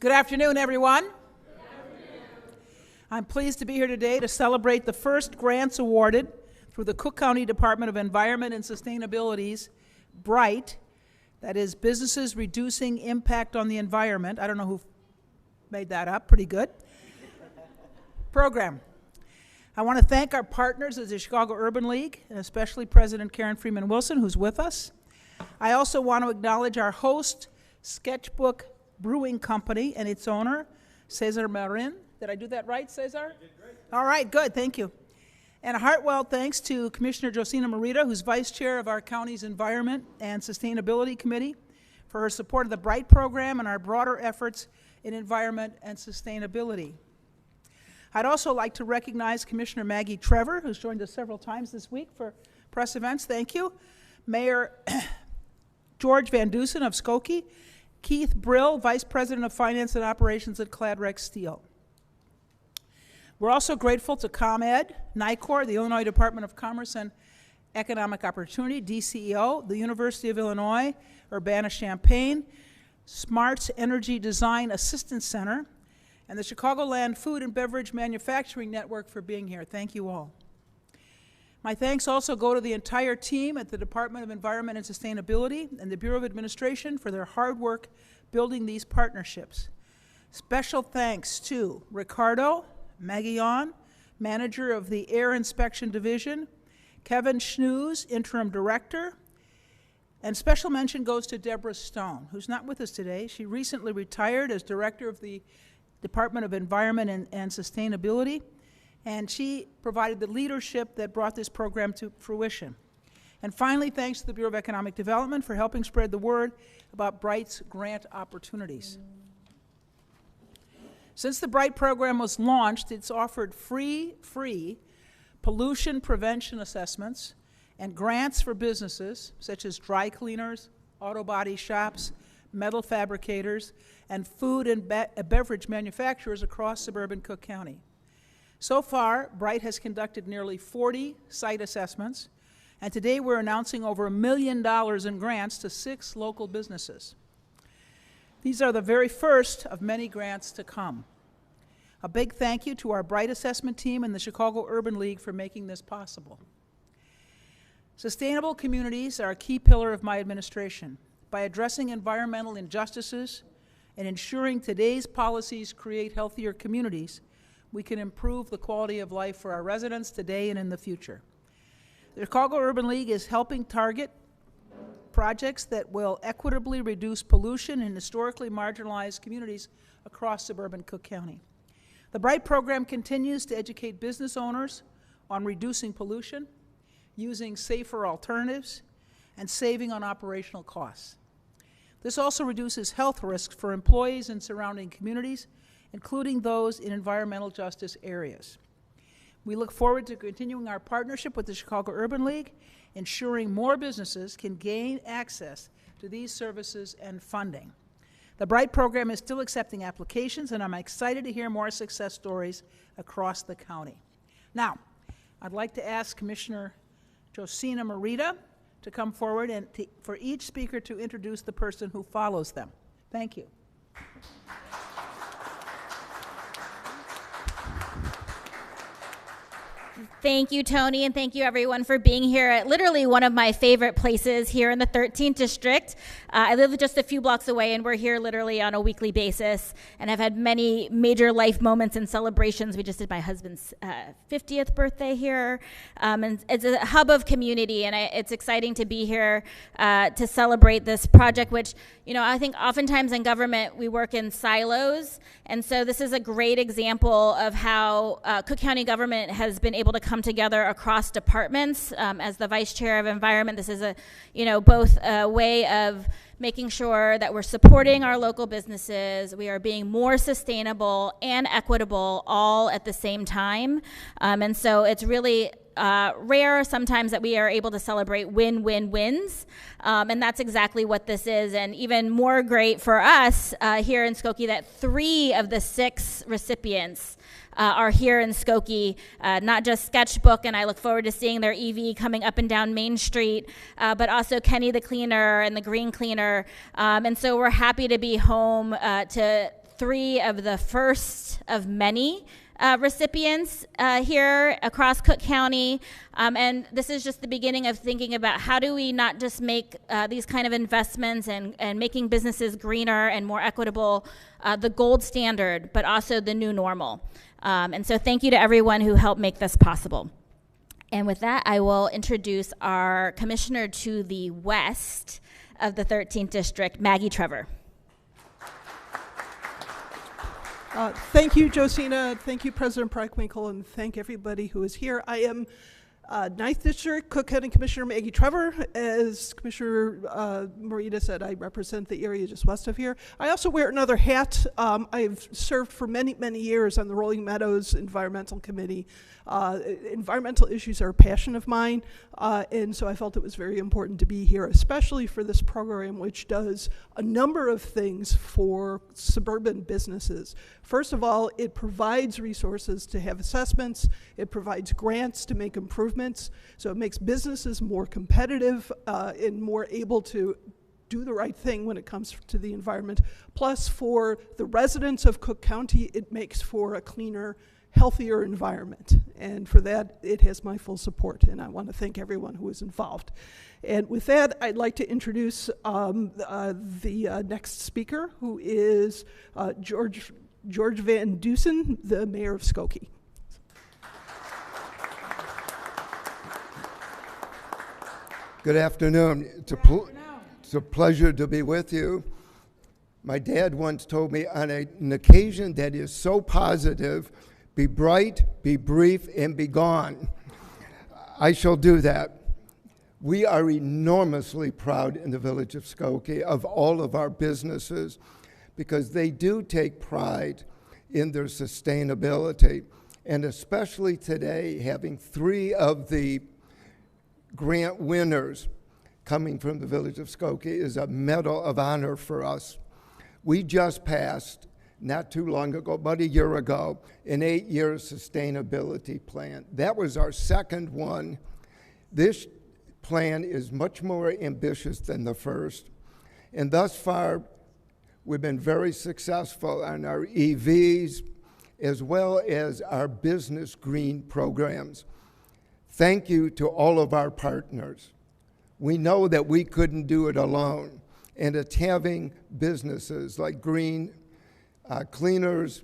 Good afternoon, everyone. I'm pleased to be here today to celebrate the first grants awarded through the Cook County Department of Environment and Sustainability's BRITE, that is Businesses Reducing Impact on the Environment. I don't know who made that up, pretty good, program. I want to thank our partners at the Chicago Urban League, and especially President Karen Freeman Wilson, who's with us. I also want to acknowledge our host, Sketchbook Brewing Company, and its owner, Cesar Marin. Did I do that right, Cesar? You did great. All right, good, thank you. And a heartfelt thanks to Commissioner Josina Morita, who's Vice Chair of our county's Environment and Sustainability Committee, for her support of the BRITE program and our broader efforts in environment and sustainability. I'd also like to recognize Commissioner Maggie Trevor, who's joined us several times this week for press events. Thank you. Mayor George Van Dusen of Skokie, Keith Brill, Vice President of Finance and Operations at Cladrec Steel. We're also grateful to ComEd, NICOR, the Illinois Department of Commerce and Economic Opportunity, DCEO, the University of Illinois, Urbana-Champaign, Smart's Energy Design Assistance Center, and the Chicagoland Food and Beverage Manufacturing Network for being here. Thank you all. My thanks also go to the entire team at the Department of Environment and Sustainability and the Bureau of Administration for their hard work building these partnerships. Special thanks to Ricardo Maguillon, Manager of the Air Inspection Division, Kevin Schnooze, Interim Director, and special mention goes to Deborah Stone, who's not with us today. She recently retired as Director of the Department of Environment and Sustainability, and she provided the leadership that brought this program to fruition. And finally, thanks to the Bureau of Economic Development for helping spread the word about BRITE's grant opportunities. Since the BRITE program was launched, it's offered free pollution prevention assessments and grants for businesses such as dry cleaners, auto body shops, metal fabricators, and food and beverage manufacturers across suburban Cook County. So far, BRITE has conducted nearly 40 site assessments, and today we're announcing over $1 million in grants to 6 local businesses. These are the very first of many grants to come. A big thank you to our BRITE assessment team and the Chicago Urban League for making this possible. Sustainable communities are a key pillar of my administration. By addressing environmental injustices and ensuring today's policies create healthier communities, we can improve the quality of life for our residents today and in the future. The Chicago Urban League is helping target projects that will equitably reduce pollution in historically marginalized communities across suburban Cook County. The BRITE program continues to educate business owners on reducing pollution, using safer alternatives, and saving on operational costs. This also reduces health risks for employees in surrounding communities, including those in environmental justice areas. We look forward to continuing our partnership with the Chicago Urban League, ensuring more businesses can gain access to these services and funding. The BRITE program is still accepting applications, and I'm excited to hear more success stories across the county. Now, I'd like to ask Commissioner Josina Morita to come forward and for each speaker to introduce the person who follows them. Thank you. Thank you, Tony, and thank you, everyone, for being here at literally one of my favorite places here in the 13th District. I live just a few blocks away, and we're here literally on a weekly basis, and I've had many major life moments and celebrations. We just did my husband's 50th birthday here, and it's a hub of community, and it's exciting to be here to celebrate this project, which, you know, I think oftentimes in government we work in silos, and so this is a great example of how Cook County government has been able to come together across departments. As the Vice Chair of Environment, this is both a way of making sure that we're supporting our local businesses, we are being more sustainable and equitable all at the same time. And so it's really rare sometimes that we are able to celebrate win-win-wins, and that's exactly what this is. And even more great for us here in Skokie that 3 of the 6 recipients are here in Skokie, not just Sketchbook, and I look forward to seeing their EV coming up and down Main Street, but also Kenny the Cleaner and the Green Cleaner. And so we're happy to be home to three of the first of many recipients here across Cook County. And this is just the beginning of thinking about how do we not just make these kind of investments and making businesses greener and more equitable the gold standard, but also the new normal. And so thank you to everyone who helped make this possible. And with that, I will introduce our commissioner to the west of the 13th District, Maggie Trevor. Thank you, Josina. Thank you, President Preckwinkle, and thank everybody who is here. I am 9th District Cook County Commissioner Maggie Trevor. As Commissioner Morita said, I represent the area just west of here. I also wear another hat. I've served for many, many years on the Rolling Meadows Environmental Committee. Environmental issues are a passion of mine, and so I felt it was very important to be here, especially for this program, which does a number of things for suburban businesses. First of all, it provides resources to have assessments. It provides grants to make improvements, so it makes businesses more competitive and more able to do the right thing when it comes to the environment. Plus, for the residents of Cook County, it makes for a cleaner, healthier environment, and for that it has my full support, and I want to thank everyone who was involved. And with that, I'd like to introduce the next speaker, who is George Van Dusen, the mayor of Skokie. Good afternoon. It's a pleasure to be with you. My dad once told me, on an occasion that is so positive, be bright, be brief, and be gone. I shall do that. We are enormously proud in the village of Skokie of all of our businesses because they do take pride in their sustainability. And especially today, having 3 of the grant winners coming from the village of Skokie is a medal of honor for us. We just passed, not too long ago, about a year ago, an 8-year sustainability plan. That was our second one. This plan is much more ambitious than the first. And thus far, we've been very successful on our EVs as well as our business green programs. Thank you to all of our partners. We know that we couldn't do it alone. And it's having businesses like Green Cleaners,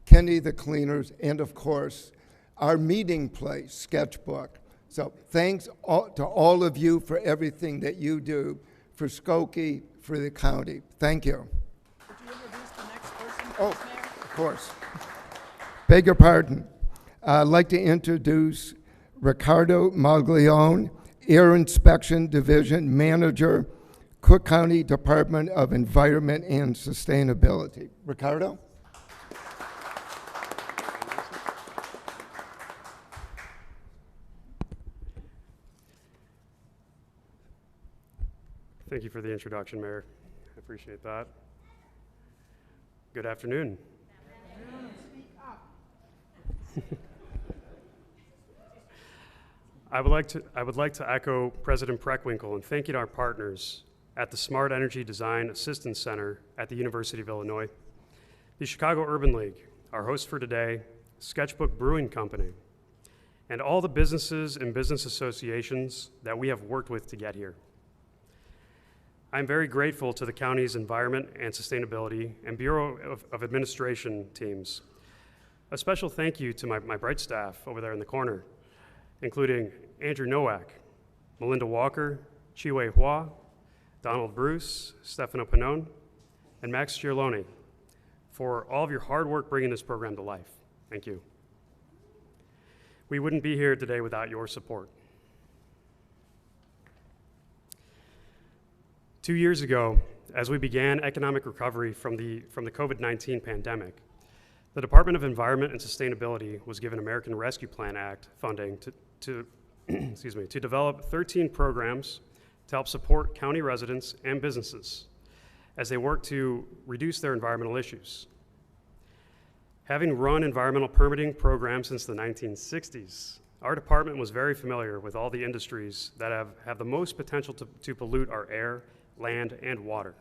Kenny the Cleaners, and of course, our meeting place, Sketchbook. So thanks to all of you for everything that you do for Skokie, for the county. Thank you. Would you introduce the next person? Oh, of course. Beg your pardon. I'd like to introduce Ricardo Maglione, Air Inspection Division Manager, Cook County Department of Environment and Sustainability. Ricardo? Thank you for the introduction, Mayor. I appreciate that. Good afternoon. I would like to echo President Preckwinkle and thank you to our partners at the Smart Energy Design Assistance Center at the University of Illinois, the Chicago Urban League, our host for today, Sketchbook Brewing Company, and all the businesses and business associations that we have worked with to get here. I'm very grateful to the county's Environment and Sustainability and Bureau of Administration teams. A special thank you to my BRITE staff over there in the corner, including Andrew Nowak, Melinda Walker, Chiwei Hua, Donald Bruce, Stefano Panone, and Max Giorloni for all of your hard work bringing this program to life. Thank you. We wouldn't be here today without your support. 2 years ago, as we began economic recovery from the COVID-19 pandemic, the Department of Environment and Sustainability was given American Rescue Plan Act funding to develop 13 programs to help support county residents and businesses as they work to reduce their environmental issues. Having run environmental permitting programs since the 1960s, our department was very familiar with all the industries that have the most potential to pollute our air, land, and water.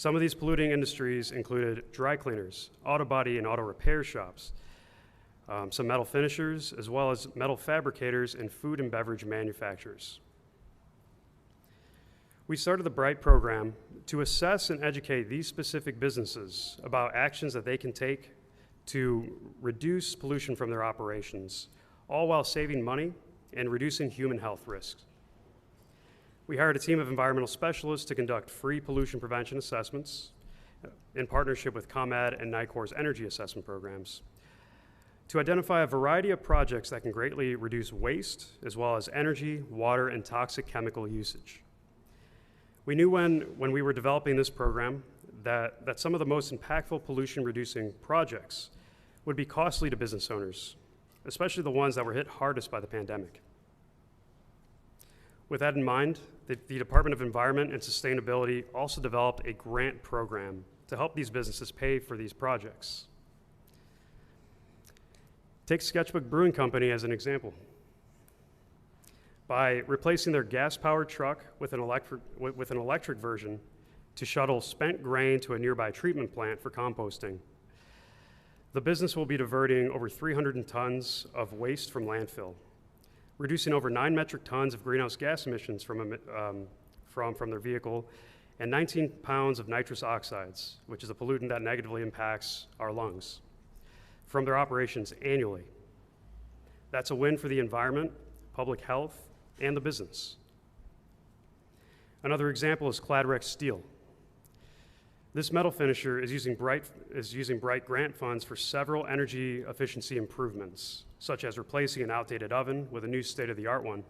Some of these polluting industries included dry cleaners, auto body and auto repair shops, some metal finishers, as well as metal fabricators and food and beverage manufacturers. We started the BRITE program to assess and educate these specific businesses about actions that they can take to reduce pollution from their operations, all while saving money and reducing human health risks. We hired a team of environmental specialists to conduct free pollution prevention assessments in partnership with ComEd and NICOR's energy assessment programs to identify a variety of projects that can greatly reduce waste, as well as energy, water, and toxic chemical usage. We knew when we were developing this program that some of the most impactful pollution-reducing projects would be costly to business owners, especially the ones that were hit hardest by the pandemic. With that in mind, the Department of Environment and Sustainability also developed a grant program to help these businesses pay for these projects. Take Sketchbook Brewing Company as an example. By replacing their gas-powered truck with an electric version to shuttle spent grain to a nearby treatment plant for composting, the business will be diverting over 300 tons of waste from landfill, reducing over 9 metric tons of greenhouse gas emissions from their vehicle, and 19 pounds of nitrous oxides, which is a pollutant that negatively impacts our lungs, from their operations annually. That's a win for the environment, public health, and the business. Another example is Cladrex Steel. This metal finisher is using BRITE grant funds for several energy efficiency improvements, such as replacing an outdated oven with a new state-of-the-art one,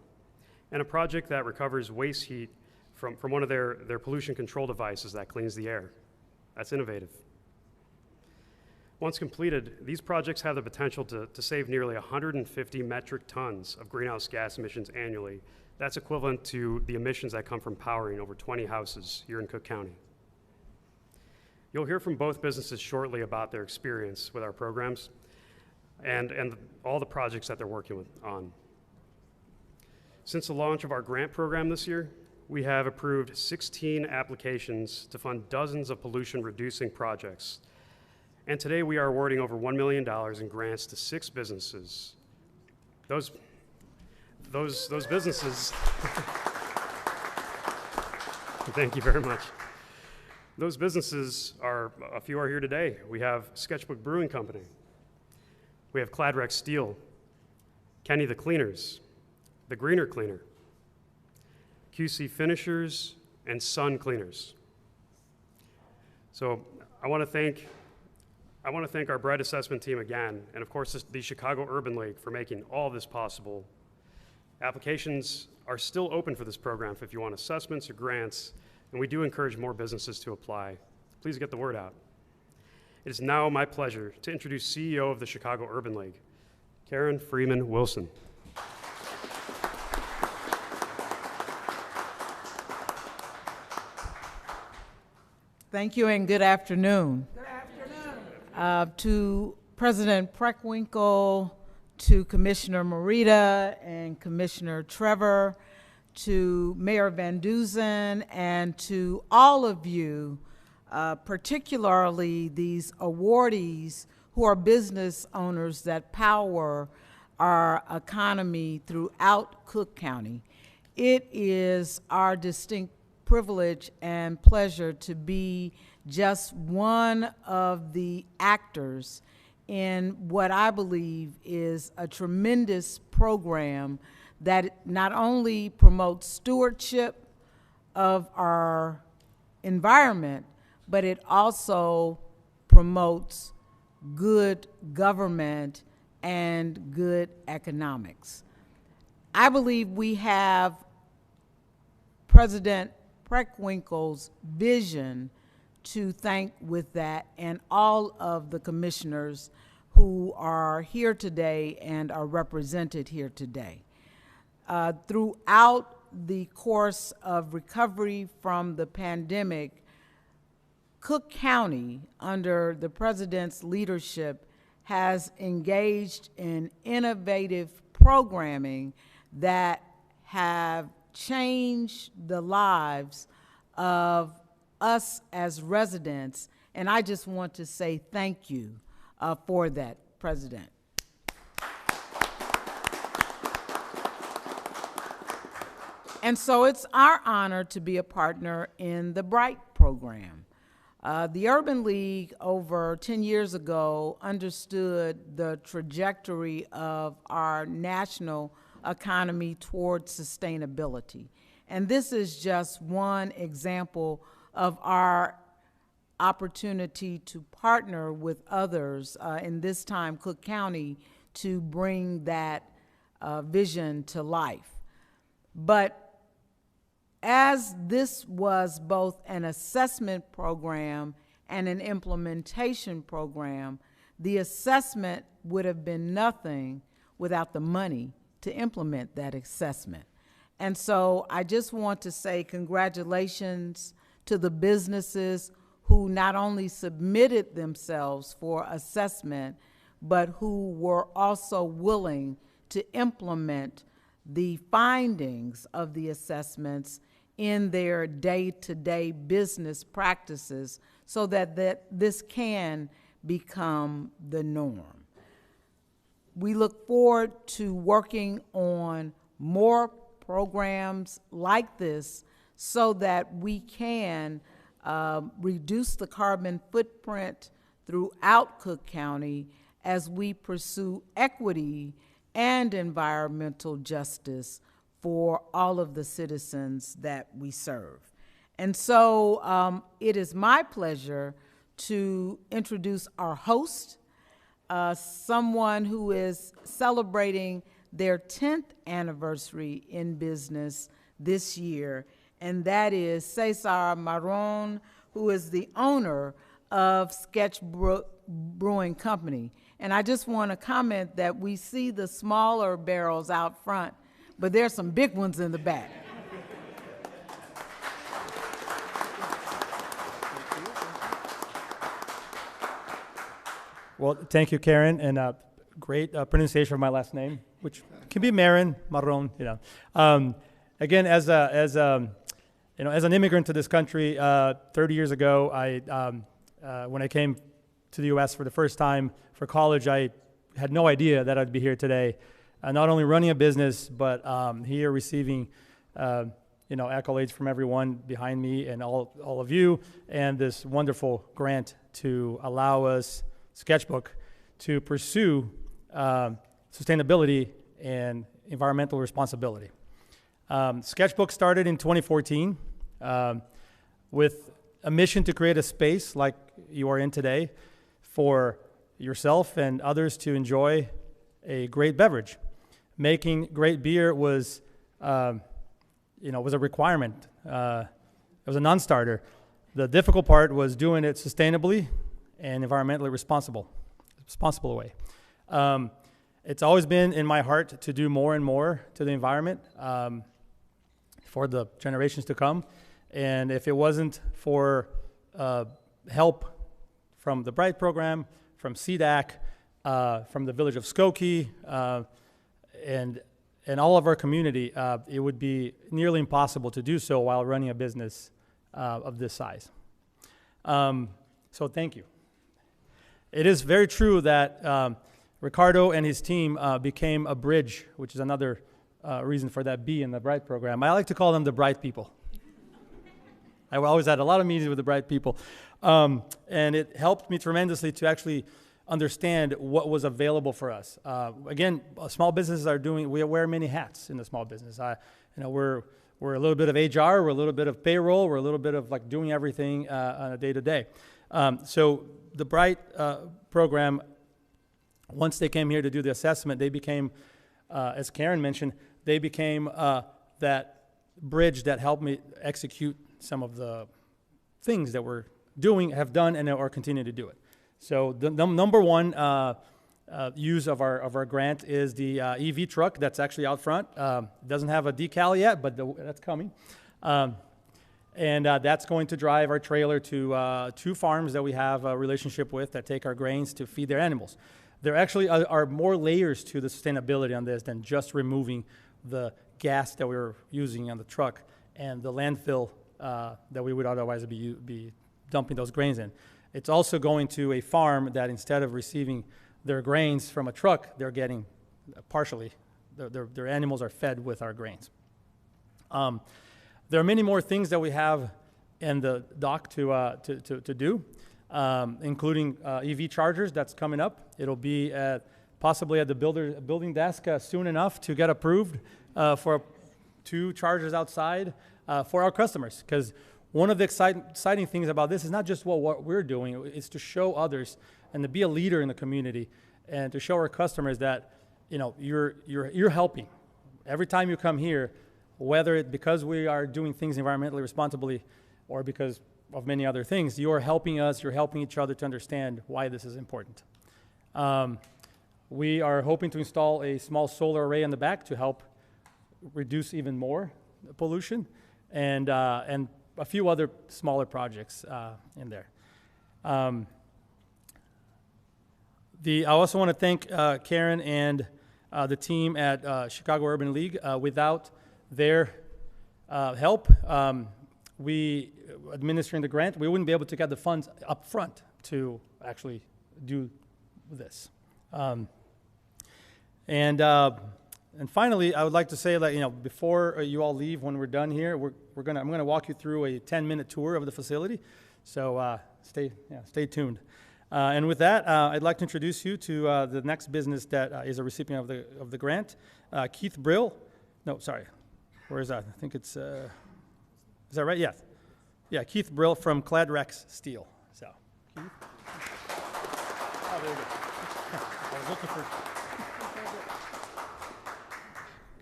and a project that recovers waste heat from one of their pollution control devices that cleans the air. That's innovative. Once completed, these projects have the potential to save nearly 150 metric tons of greenhouse gas emissions annually. That's equivalent to the emissions that come from powering over 20 houses here in Cook County. You'll hear from both businesses shortly about their experience with our programs and all the projects that they're working on. Since the launch of our grant program this year, we have approved 16 applications to fund dozens of pollution-reducing projects. And today we are awarding over $1 million in grants to 6 businesses. Those businesses, thank you very much. Those businesses a few are here today. We have Sketchbook Brewing Company. We have Cladrex Steel, Kenny the Cleaners, the Greener Cleaner, QC Finishers, and Sun Cleaners. So I want to thank our BRITE assessment team again, and of course the Chicago Urban League for making all of this possible. Applications are still open for this program if you want assessments or grants, and we do encourage more businesses to apply. Please get the word out. It is now my pleasure to introduce CEO of the Chicago Urban League, Karen Freeman Wilson. Thank you and good afternoon. Good afternoon. To President Preckwinkle, to Commissioner Morita and Commissioner Trevor, to Mayor Van Duzen, and to all of you, particularly these awardees who are business owners that power our economy throughout Cook County. It is our distinct privilege and pleasure to be just one of the actors in what I believe is a tremendous program that not only promotes stewardship of our environment, but it also promotes good government and good economics. I believe we have President Preckwinkle's vision to thank with that, and all of the commissioners who are here today and are represented here today. Throughout the course of recovery from the pandemic, Cook County, under the President's leadership, has engaged in innovative programming that have changed the lives of us as residents, and I just want to say thank you for that, President. And so it's our honor to be a partner in the BRITE program. The Urban League over 10 years ago understood the trajectory of our national economy towards sustainability. And this is just one example of our opportunity to partner with others, in this time Cook County, to bring that vision to life. But as this was both an assessment program and an implementation program, the assessment would have been nothing without the money to implement that assessment. And so I just want to say congratulations to the businesses who not only submitted themselves for assessment, but who were also willing to implement the findings of the assessments in their day-to-day business practices so that this can become the norm. We look forward to working on more programs like this so that we can reduce the carbon footprint throughout Cook County as we pursue equity and environmental justice for all of the citizens that we serve. And so it is my pleasure to introduce our host, someone who is celebrating their 10th anniversary in business this year, and that is Cesar Marron, who is the owner of Sketchbook Brewing Company. And I just want to comment that we see the smaller barrels out front, but there's some big ones in the back. Well, thank you, Karen, and great pronunciation of my last name, which can be Marin, Marron, you know. Again, as an immigrant to this country, 30 years ago, when I came to the U.S. for the first time for college, I had no idea that I'd be here today, not only running a business, but here receiving, accolades from everyone behind me and all of you, and this wonderful grant to allow us, Sketchbook, to pursue sustainability and environmental responsibility. Sketchbook started in 2014 with a mission to create a space like you are in today for yourself and others to enjoy a great beverage. Making great beer was a requirement. It was a non-starter. The difficult part was doing it sustainably and environmentally responsible way. It's always been in my heart to do more and more to the environment for the generations to come. And if it wasn't for help from the BRITE program, from CDAC, from the village of Skokie, and all of our community, it would be nearly impossible to do so while running a business of this size. So thank you. It is very true that Ricardo and his team became a bridge, which is another reason for that B in the BRITE program. I like to call them the BRITE people. I always had a lot of meetings with the BRITE people. And it helped me tremendously to actually understand what was available for us. Again, small businesses we wear many hats in the small business. We're a little bit of HR, we're a little bit of payroll, we're a little bit of like doing everything on a day-to-day. So the BRITE program, once they came here to do the assessment, they became, as Karen mentioned, they became that bridge that helped me execute some of the things that we're doing, have done, and are continuing to do it. So the number one use of our grant is the EV truck that's actually out front. Doesn't have a decal yet, but that's coming. And that's going to drive our trailer to 2 farms that we have a relationship with that take our grains to feed their animals. There actually are more layers to the sustainability on this than just removing the gas that we were using on the truck and the landfill that we would otherwise be dumping those grains in. It's also going to a farm that instead of receiving their grains from a truck, they're getting partially, their animals are fed with our grains. There are many more things that we have in the dock to do, including EV chargers that's coming up. It'll be possibly at the building desk soon enough to get approved for 2 chargers outside for our customers. Because one of the exciting things about this is not just what we're doing, it's to show others and to be a leader in the community and to show our customers that you're helping. Every time you come here, whether it's because we are doing things environmentally responsibly or because of many other things, you're helping us, you're helping each other to understand why this is important. We are hoping to install a small solar array in the back to help reduce even more pollution, and a few other smaller projects in there. I also want to thank Karen and the team at Chicago Urban League. Without their help, we administering the grant, we wouldn't be able to get the funds up front to actually do this. And finally, I would like to say that before you all leave, when we're done here, I'm gonna walk you through a 10-minute tour of the facility. So stay tuned. And with that, I'd like to introduce you to the next business that is a recipient of the grant, Keith Brill. No, sorry, where is that? I think it's is that right? Yes. Yeah, Keith Brill from Cladrex Steel. So, Keith. Oh, there you go. I was looking for.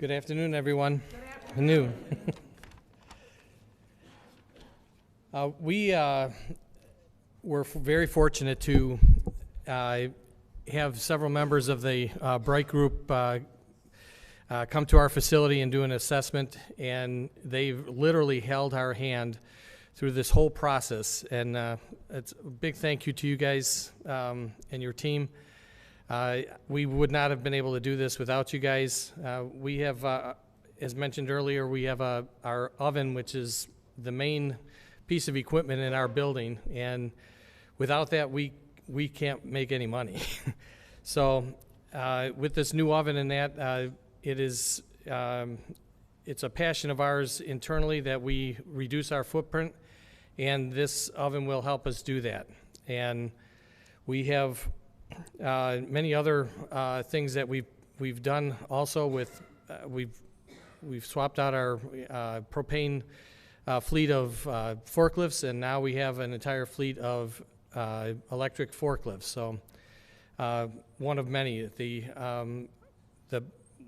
Good afternoon, everyone. Good afternoon. We're very fortunate to have several members of the BRITE group come to our facility and do an assessment, and they've literally held our hand through this whole process. And it's a big thank you to you guys and your team. We would not have been able to do this without you guys. We have, as mentioned earlier, we have our oven, which is the main piece of equipment in our building, and without that, we can't make any money. So with this new oven and that, it's a passion of ours internally that we reduce our footprint, and this oven will help us do that. And we have many other things that we've done also with we've swapped out our propane fleet of forklifts, and now we have an entire fleet of electric forklifts. So one of many. The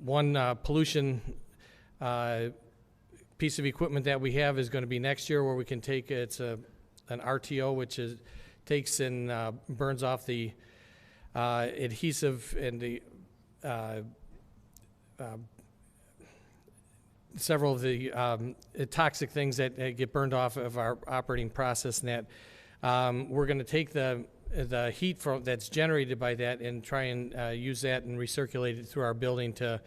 one pollution piece of equipment that we have is going to be next year, where we can take an RTO, which takes and burns off the adhesive and the several of the toxic things that get burned off of our operating process. And that we're going to take the heat that's generated by that and try and use that and recirculate it through our building to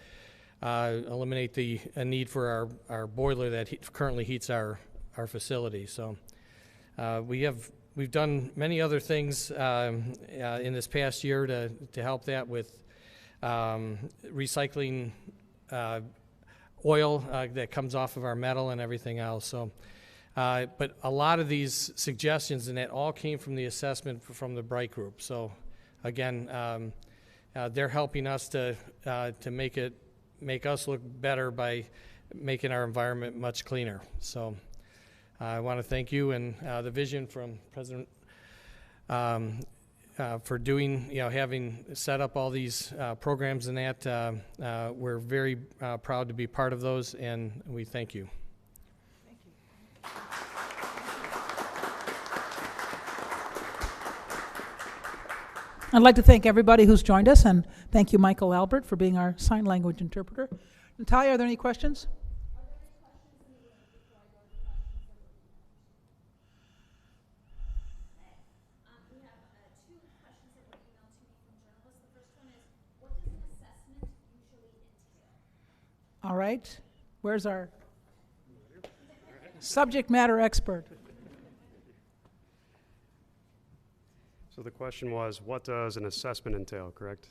eliminate the need for our boiler that currently heats our facility. So we've done many other things in this past year to help that with recycling oil that comes off of our metal and everything else. So, but a lot of these suggestions and that all came from the assessment from the BRITE group. So, again, they're helping us to make us look better by making our environment much cleaner. So, I want to thank you and the vision from President for doing, having set up all these programs and that. We're very proud to be part of those, and we thank you. Thank you. I'd like to thank everybody who's joined us, and thank you, Michael Albert, for being our sign language interpreter. Natalia, are there any questions? All right. Where's our? Subject matter expert. So the question was, what does an assessment entail, correct?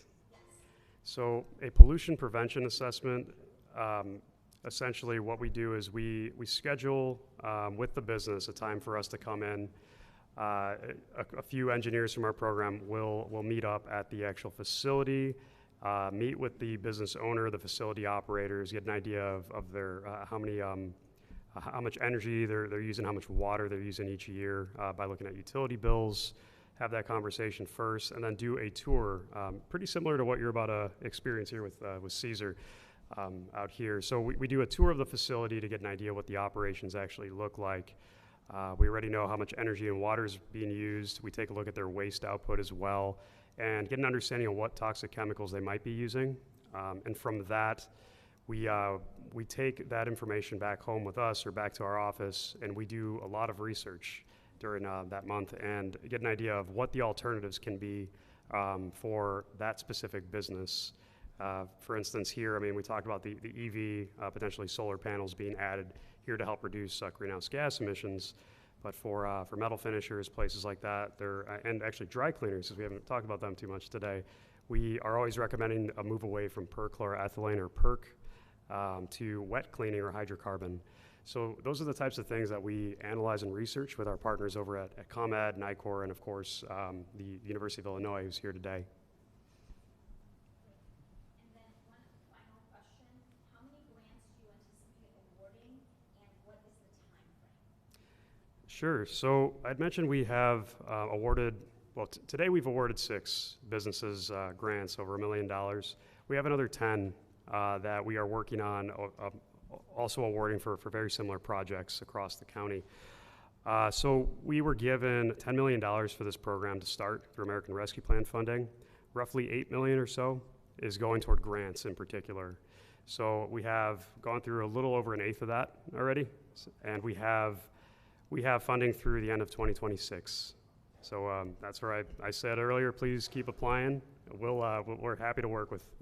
So a pollution prevention assessment, essentially what we do is we schedule with the business a time for us to come in. A few engineers from our program will meet up at the actual facility, meet with the business owner, the facility operators, get an idea of their how much energy they're using, how much water they're using each year by looking at utility bills. Have that conversation first, and then do a tour, pretty similar to what you're about to experience here with Caesar out here. So we do a tour of the facility to get an idea what the operations actually look like. We already know how much energy and water is being used. We take a look at their waste output as well, and get an understanding of what toxic chemicals they might be using. And from that, we take that information back home with us or back to our office, and we do a lot of research during that month and get an idea of what the alternatives can be for that specific business. For instance, here, I mean, we talked about the EV, potentially solar panels being added here to help reduce greenhouse gas emissions. But for metal finishers, places like that, and actually dry cleaners, because we haven't talked about them too much today, we are always recommending a move away from perchloroethylene or PERC to wet cleaning or hydrocarbon. So those are the types of things that we analyze and research with our partners over at ComEd, NICOR, and of course, the University of Illinois, who's here today. And then one final question. How many grants do you anticipate awarding, and what is the time frame? Sure. So I'd mentioned we have awarded, well, today we've awarded 6 businesses grants over $1 million. We have another 10 that we are working on, also awarding for very similar projects across the county. So we were given $10 million for this program to start through American Rescue Plan funding. Roughly $8 million or so is going toward grants in particular. So we have gone through a little over 1/8 of that already, and we have funding through the end of 2026. So that's where I said earlier, please keep applying. We're happy to work with